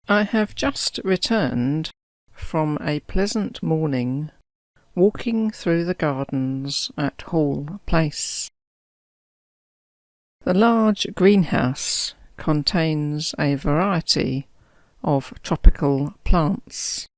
I have just returned from a pleasant morning walking through the gardens at Hall Place. The large greenhouse contains a variety of tropical plants,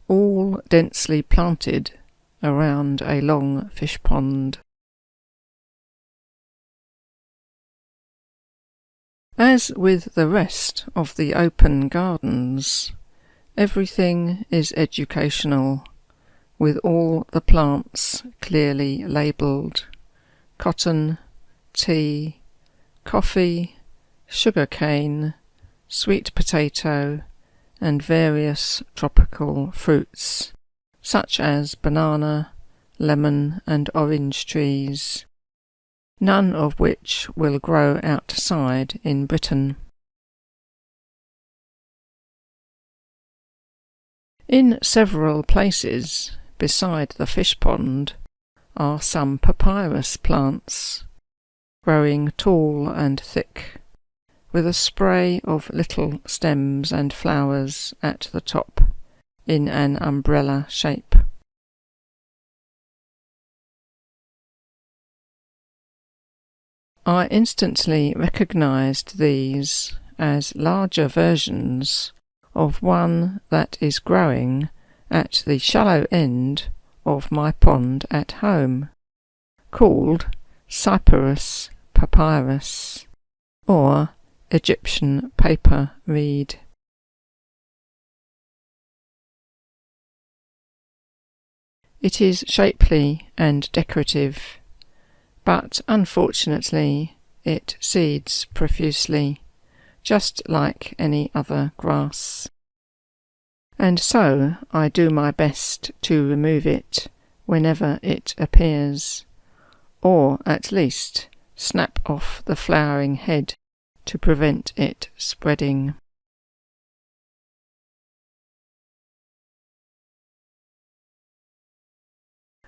all densely planted around a long fish pond. As with the rest of the open gardens, everything is educational, with all the plants clearly labelled: cotton, tea, coffee, sugar cane, sweet potato, and various tropical fruits, such as banana, lemon, and orange trees, none of which will grow outside in Britain. In several places beside the fish pond are some papyrus plants, growing tall and thick, with a spray of little stems and flowers at the top in an umbrella shape. I instantly recognised these as larger versions of one that is growing at the shallow end of my pond at home, called Cyperus papyrus, or Egyptian paper reed. It is shapely and decorative, but unfortunately it seeds profusely, just like any other grass. And so I do my best to remove it whenever it appears, or at least snap off the flowering head to prevent it spreading.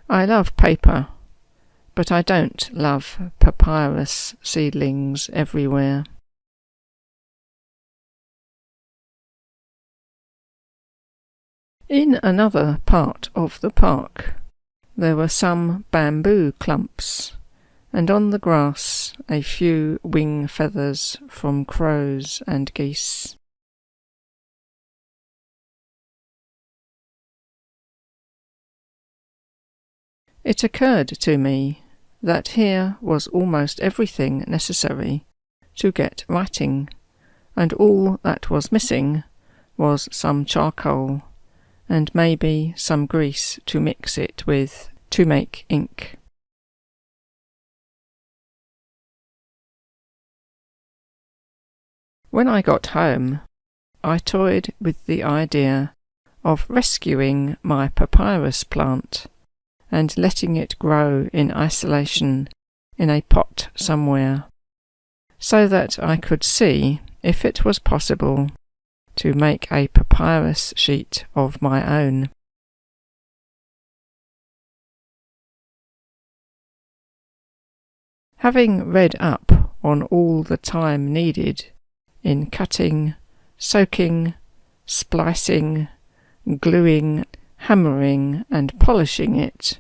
I love paper, but I don't love papyrus seedlings everywhere. In another part of the park there were some bamboo clumps, and on the grass a few wing feathers from crows and geese. It occurred to me that here was almost everything necessary to get writing, and all that was missing was some charcoal, and maybe some grease to mix it with to make ink. When I got home, I toyed with the idea of rescuing my papyrus plant and letting it grow in isolation in a pot somewhere, so that I could see if it was possible to make a papyrus sheet of my own. Having read up on all the time needed in cutting, soaking, splicing, gluing, hammering, and polishing it,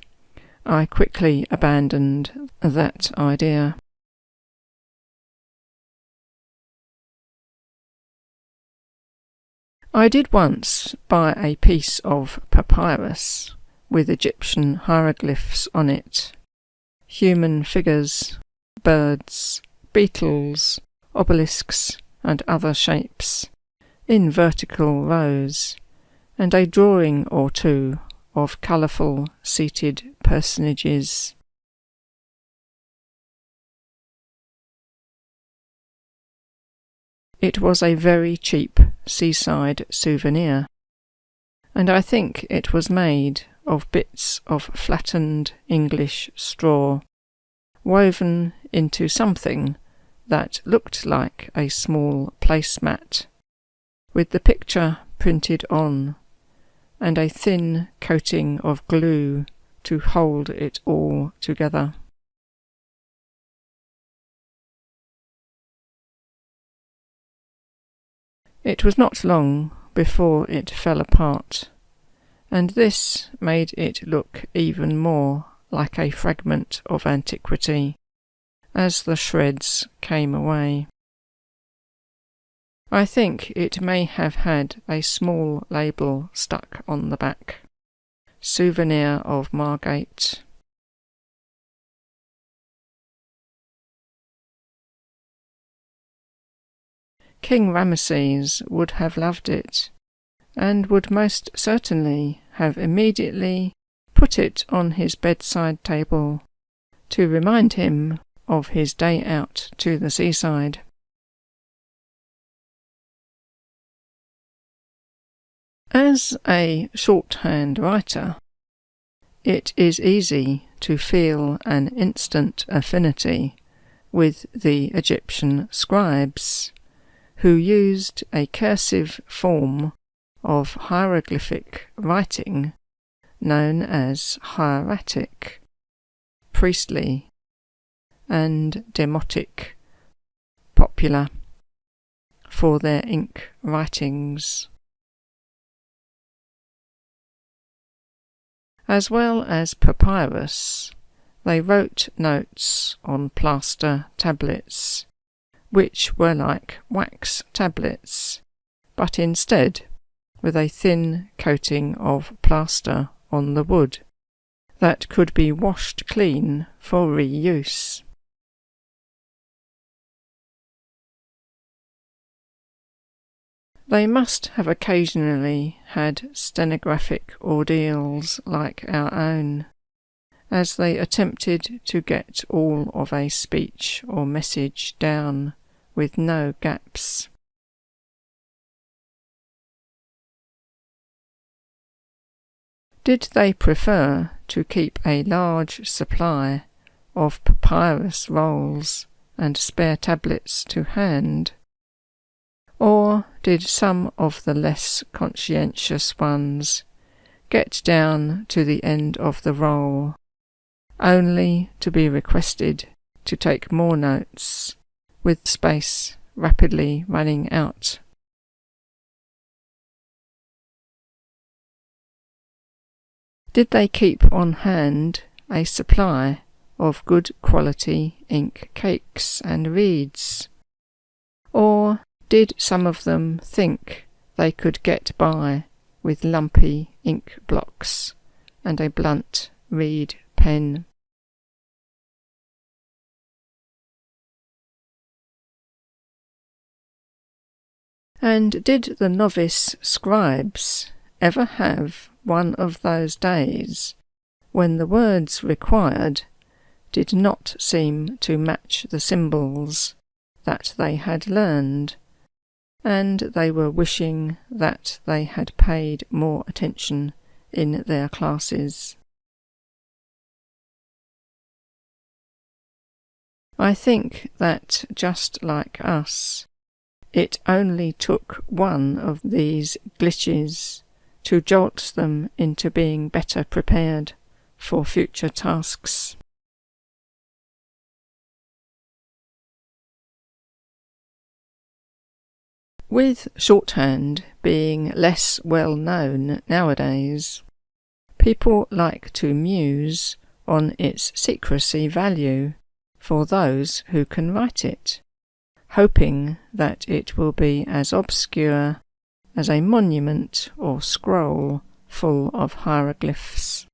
I quickly abandoned that idea. I did once buy a piece of papyrus with Egyptian hieroglyphs on it, human figures, birds, beetles, obelisks, and other shapes, in vertical rows, and a drawing or two of colourful seated personages. It was a very cheap seaside souvenir, and I think it was made of bits of flattened English straw, woven into something that looked like a small placemat, with the picture printed on, and a thin coating of glue to hold it all together. It was not long before it fell apart, and this made it look even more like a fragment of antiquity as the shreds came away. I think it may have had a small label stuck on the back. Souvenir of Margate. King Ramesses would have loved it, and would most certainly have immediately put it on his bedside table to remind him of his day out to the seaside. As a shorthand writer, it is easy to feel an instant affinity with the Egyptian scribes, who used a cursive form of hieroglyphic writing known as hieratic, priestly, and demotic, popular, for their ink writings. As well as papyrus, they wrote notes on plaster tablets, which were like wax tablets, but instead with a thin coating of plaster on the wood that could be washed clean for reuse. They must have occasionally had stenographic ordeals like our own, as they attempted to get all of a speech or message down with no gaps. Did they prefer to keep a large supply of papyrus rolls and spare tablets to hand? Or did some of the less conscientious ones get down to the end of the roll, only to be requested to take more notes, with space rapidly running out? Did they keep on hand a supply of good quality ink cakes and reeds? Or did some of them think they could get by with lumpy ink blocks and a blunt reed pen? And did the novice scribes ever have one of those days when the words required did not seem to match the symbols that they had learned, and they were wishing that they had paid more attention in their classes? I think that, just like us, it only took one of these glitches to jolt them into being better prepared for future tasks. With shorthand being less well known nowadays, people like to muse on its secrecy value for those who can write it, hoping that it will be as obscure as a monument or scroll full of hieroglyphs.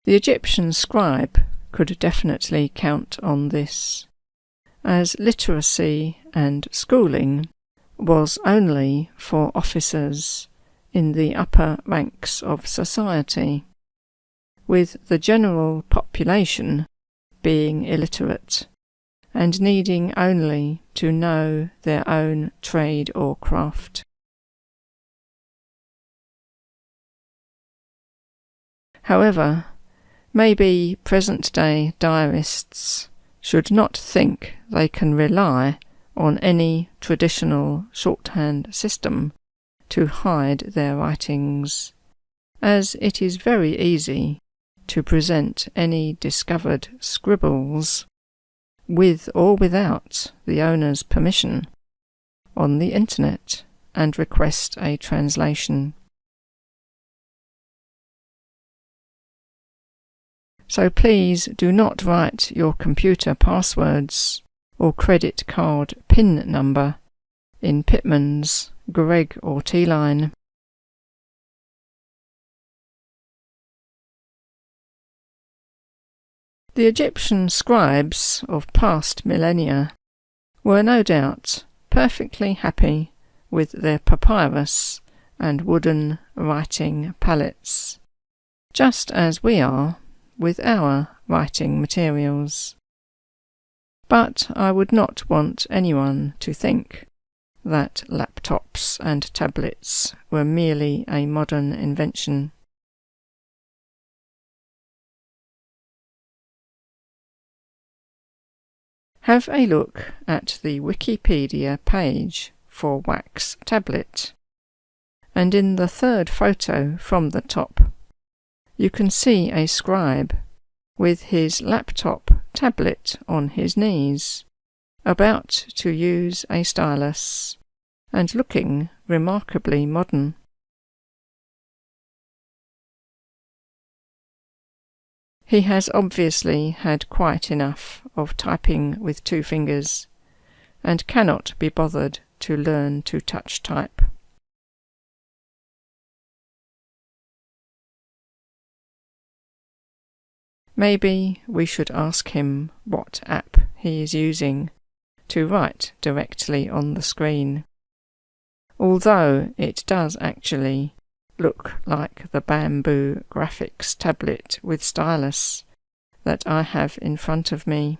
The Egyptian scribe could definitely count on this, as literacy and schooling was only for officers in the upper ranks of society, with the general population being illiterate and needing only to know their own trade or craft. However, maybe present-day diarists should not think they can rely on any traditional shorthand system to hide their writings, as it is very easy to present any discovered scribbles with or without the owner's permission, on the internet and request a translation. So please do not write your computer passwords or credit card PIN number in Pitman's, Greg or T-line. The Egyptian scribes of past millennia were no doubt perfectly happy with their papyrus and wooden writing palettes, just as we are with our writing materials. But I would not want anyone to think that laptops and tablets were merely a modern invention. Have a look at the Wikipedia page for wax tablet, and in the third photo from the top, you can see a scribe with his laptop tablet on his knees, about to use a stylus, and looking remarkably modern. He has obviously had quite enough of typing with 2 fingers, and cannot be bothered to learn to touch type. Maybe we should ask him what app he is using to write directly on the screen, although it does actually look like the bamboo graphics tablet with stylus that I have in front of me.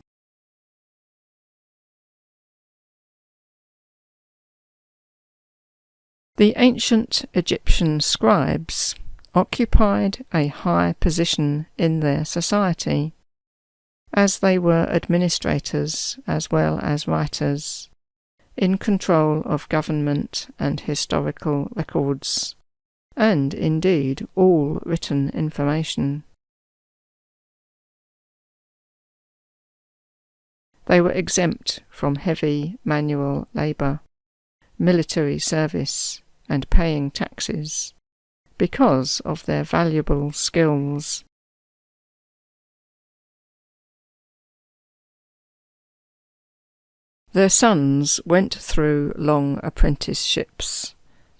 The ancient Egyptian scribes occupied a high position in their society, as they were administrators as well as writers, in control of government and historical records, and indeed all written information. They were exempt from heavy manual labour, military service, and paying taxes, because of their valuable skills. Their sons went through long apprenticeships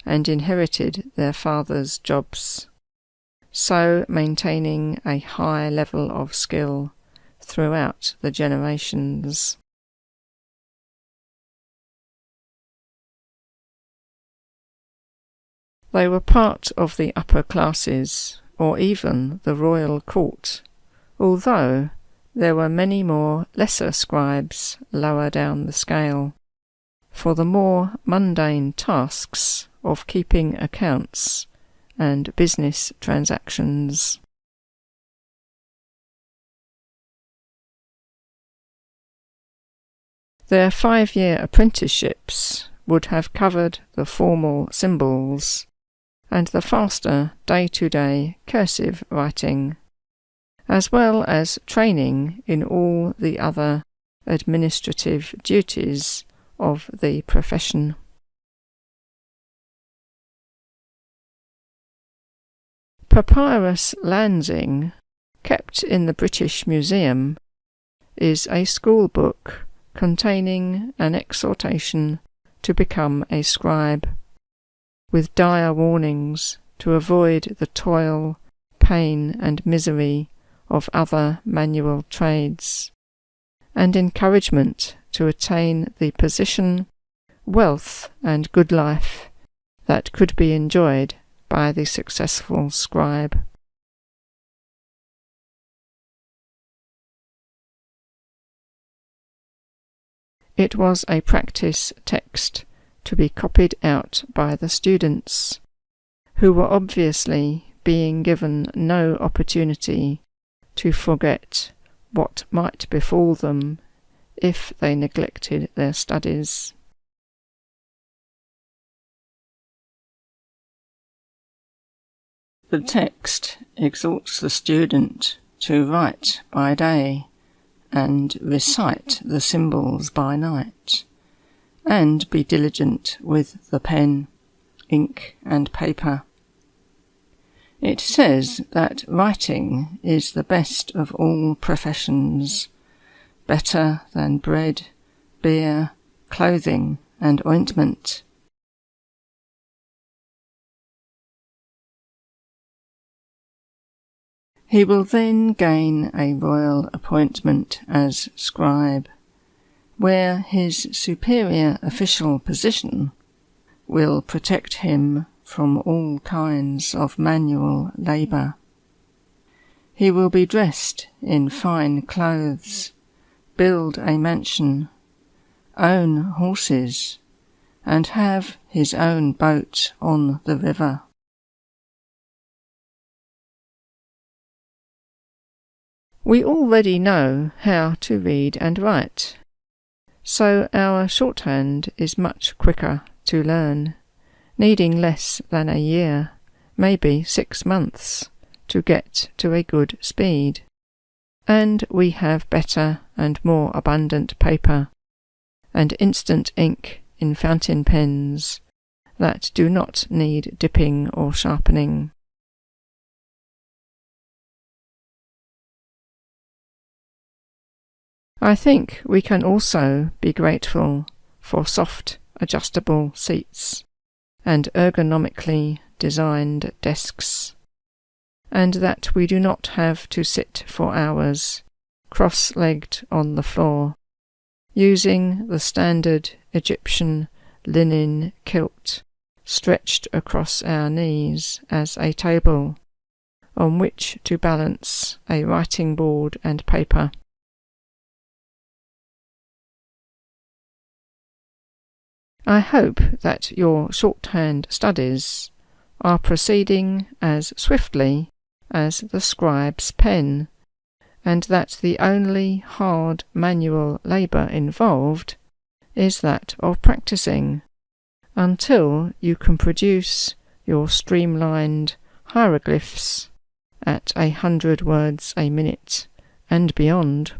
and inherited their father's jobs, so maintaining a high level of skill throughout the generations. They were part of the upper classes, or even the royal court, although there were many more lesser scribes lower down the scale, for the more mundane tasks of keeping accounts and business transactions. Their 5-year apprenticeships would have covered the formal symbols and the faster day-to-day cursive writing, as well as training in all the other administrative duties of the profession. Papyrus Lansing, kept in the British Museum, is a school book containing an exhortation to become a scribe, with dire warnings to avoid the toil, pain and misery of other manual trades, and encouragement to attain the position, wealth and good life that could be enjoyed by the successful scribe. It was a practice text to be copied out by the students, who were obviously being given no opportunity to forget what might befall them if they neglected their studies. The text exhorts the student to write by day and recite the symbols by night, and be diligent with the pen, ink, and paper. It says that writing is the best of all professions, better than bread, beer, clothing, and ointment. He will then gain a royal appointment as scribe, where his superior official position will protect him from all kinds of manual labour. He will be dressed in fine clothes, build a mansion, own horses, and have his own boat on the river. We already know how to read and write, so our shorthand is much quicker to learn, needing less than a year, maybe 6 months, to get to a good speed. And we have better and more abundant paper, and instant ink in fountain pens that do not need dipping or sharpening. I think we can also be grateful for soft, adjustable seats and ergonomically designed desks, and that we do not have to sit for hours, cross-legged on the floor, using the standard Egyptian linen kilt stretched across our knees as a table on which to balance a writing board and paper. I hope that your shorthand studies are proceeding as swiftly as the scribe's pen, and that the only hard manual labour involved is that of practising, until you can produce your streamlined hieroglyphs at 100 words a minute and beyond.